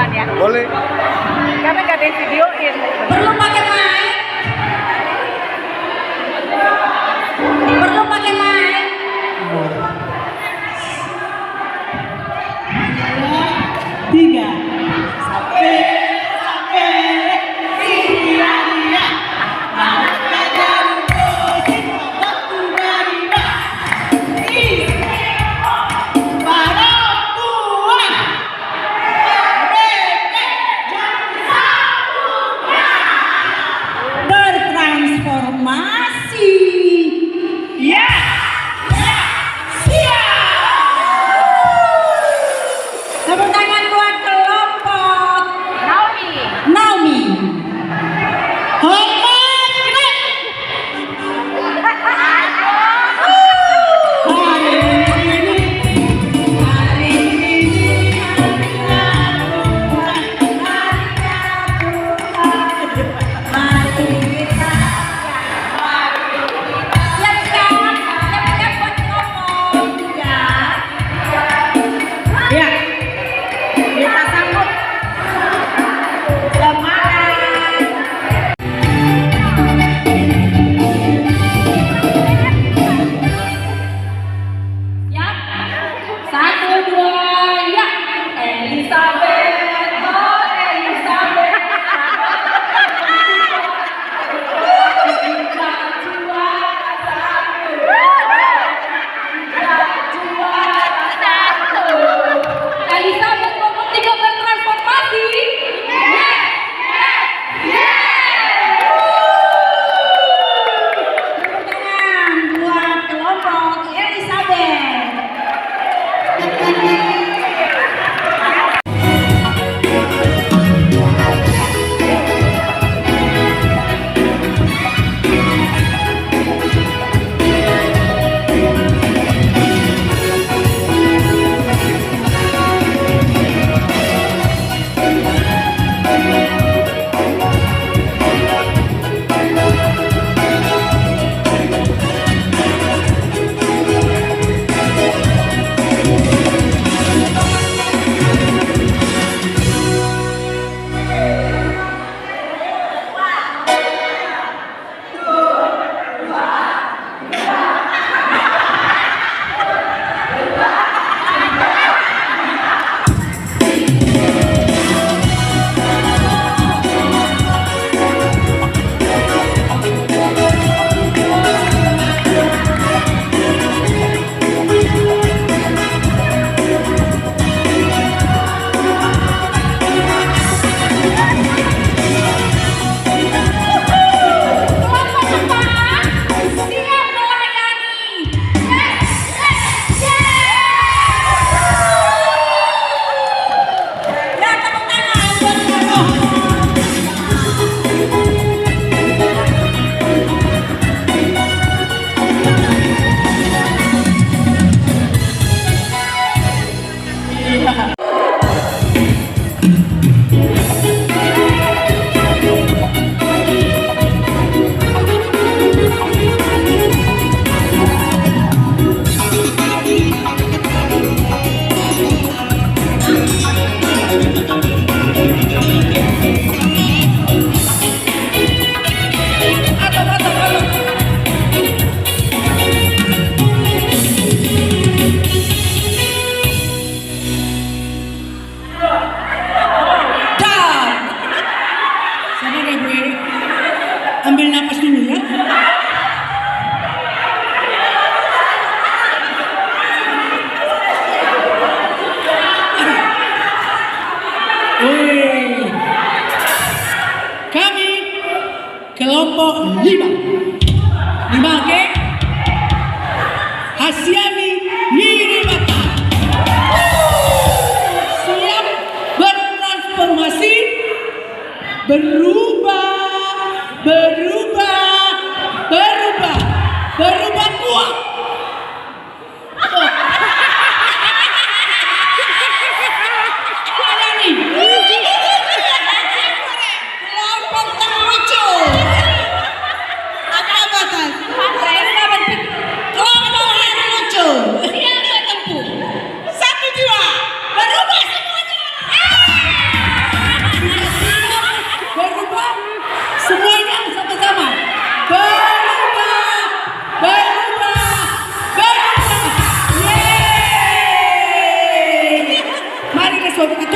rekaman ya? Boleh. Karena gak ada yang videoin. Perlu pakai mic? Perlu pakai mic? Tiga. Tepuk tangan buat kelompok Naomi. Hormat. Hari ini mari kita siap-siap buat ngomong ya. Ya. Kita sambut semangat. Siap? 1, 2, ya. Elizabeth, oh Elizabeth. Kita juara satu. Elizabeth nomor 3 bertransformasi. Tepuk tangan buat kelompok Elizabeth. Ambil napas dulu ya. Kami kelompok 5, oke? Hasyami Niribata siap bertransformasi, berubah kuat. Kelompok terlucu. Apa batas? Kelompok terlucu. Siapa tempur? 1 jiwa. Berubah semuanya. warahmatullahi wabarakatuh.